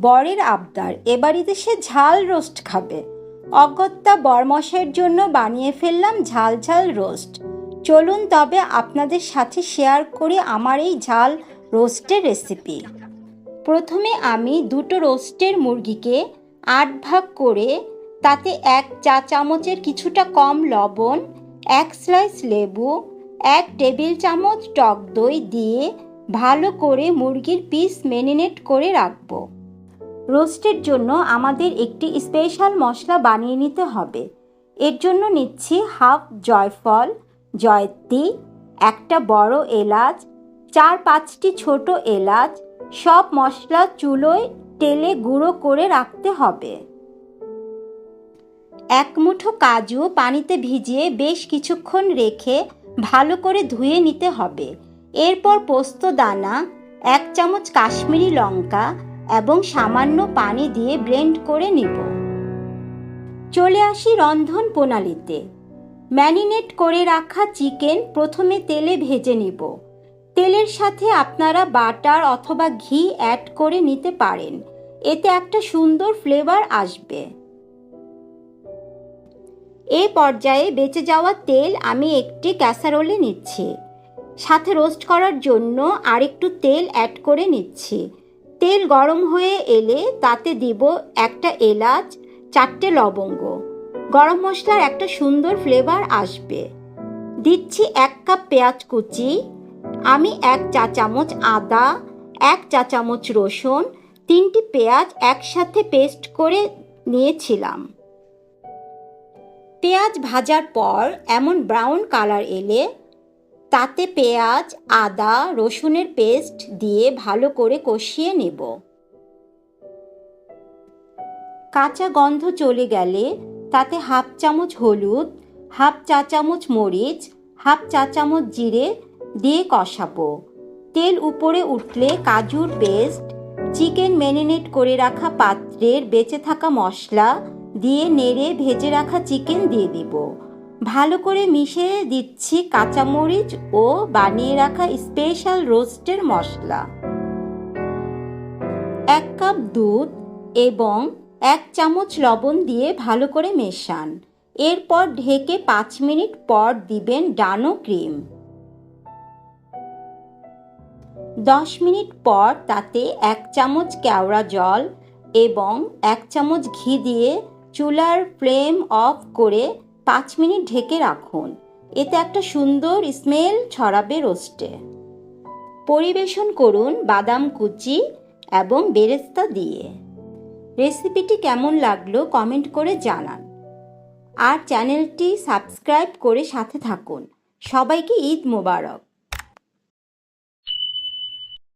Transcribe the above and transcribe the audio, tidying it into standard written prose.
বরের আবদার, এ বাড়িতে সে ঝাল রোস্ট খাবে। অগত্যা বরমশাইয়ের জন্য বানিয়ে ফেললাম ঝাল ঝাল রোস্ট। চলুন তবে আপনাদের সাথে শেয়ার করি আমার এই ঝাল রোস্টের রেসিপি। প্রথমে আমি 2টো রোস্টের মুরগিকে 8 ভাগ করে তাতে 1 চা চামচের কিছুটা কম লবণ, 1 স্লাইস লেবু, 1 টেবিল চামচ টক দই দিয়ে ভালো করে মুরগির পিস ম্যারিনেট করে রাখব। রোস্টের জন্য আমাদের একটি স্পেশাল মশলা বানিয়ে নিতে হবে। এর জন্য নিচ্ছি হাফ জয়ফল, জয়ত্রী, একটা বড় এলাচ, 4-5টি ছোট এলাচ। সব মশলা চুলোয় তেলে গুঁড়ো করে রাখতে হবে। 1 মুঠো কাজু পানিতে ভিজিয়ে বেশ কিছুক্ষণ রেখে ভালো করে ধুয়ে নিতে হবে। এরপর পোস্ত দানা, 1 চামচ কাশ্মীরি লঙ্কা এবং সামান্য পানি দিয়ে ব্লেন্ড করে নিব। চলে আসি রন্ধন প্রণালীতে। ম্যারিনেট করে রাখা চিকেন প্রথমে তেলে ভেজে নিব। তেলের সাথে আপনারা বাটার অথবা ঘি অ্যাড করে নিতে পারেন, এতে একটা সুন্দর ফ্লেভার আসবে। এই পর্যায়ে বেঁচে যাওয়া তেল আমি একটি ক্যাসারোলে নিচ্ছি। সাথে রোস্ট করার জন্য আরেকটু তেল অ্যাড করে নিচ্ছি। তেল গরম হয়ে এলে তাতে দিব একটা এলাচ, 4টে লবঙ্গ। গরম মশলার একটা সুন্দর ফ্লেভার আসবে। দিচ্ছি 1 কাপ পেঁয়াজ কুচি। আমি 1 চা চামচ আদা, 1 চা চামচ রসুন, 3টি পেঁয়াজ একসাথে পেস্ট করে নিয়েছিলাম। পেঁয়াজ ভাজার পর এমন ব্রাউন কালার এলে তাতে পেঁয়াজ, আদা, রসুনের পেস্ট দিয়ে ভালো করে কষিয়ে নেব। কাঁচা গন্ধ চলে গেলে তাতে হাফ চামচ হলুদ, হাফ চা চামচ মরিচ, হাফ চা চামচ জিরে দিয়ে কষাবো। তেল উপরে উঠলে কাজুর পেস্ট, চিকেন ম্যারিনেট করে রাখা পাত্রের বেঁচে থাকা মশলা দিয়ে নেড়ে ভেজে রাখা চিকেন দিয়ে দিব। ভালো করে মিশিয়ে দিচ্ছি কাঁচামরিচ ও বানিয়ে রাখা স্পেশাল রোস্টের মশলা। 1 কাপ দুধ এবং 1 চামচ লবণ দিয়ে ভালো করে মেশান। এরপর ঢেকে 5 মিনিট পর দিবেন ডানো ক্রিম। 10 মিনিট পর তাতে 1 চামচ কেওড়া জল এবং 1 চামচ ঘি দিয়ে চুলার ফ্লেম অফ করে 5 মিনিট ঢেকে রাখুন। এতে একটা সুন্দর স্মেল ছড়াবে রোস্টে। পরিবেশন করুন বাদাম কুচি এবং বেরেস্তা দিয়ে। রেসিপিটি কেমন লাগলো কমেন্ট করে জানান। আর চ্যানেলটি সাবস্ক্রাইব করে সাথে থাকুন। সবাইকে ঈদ মোবারক।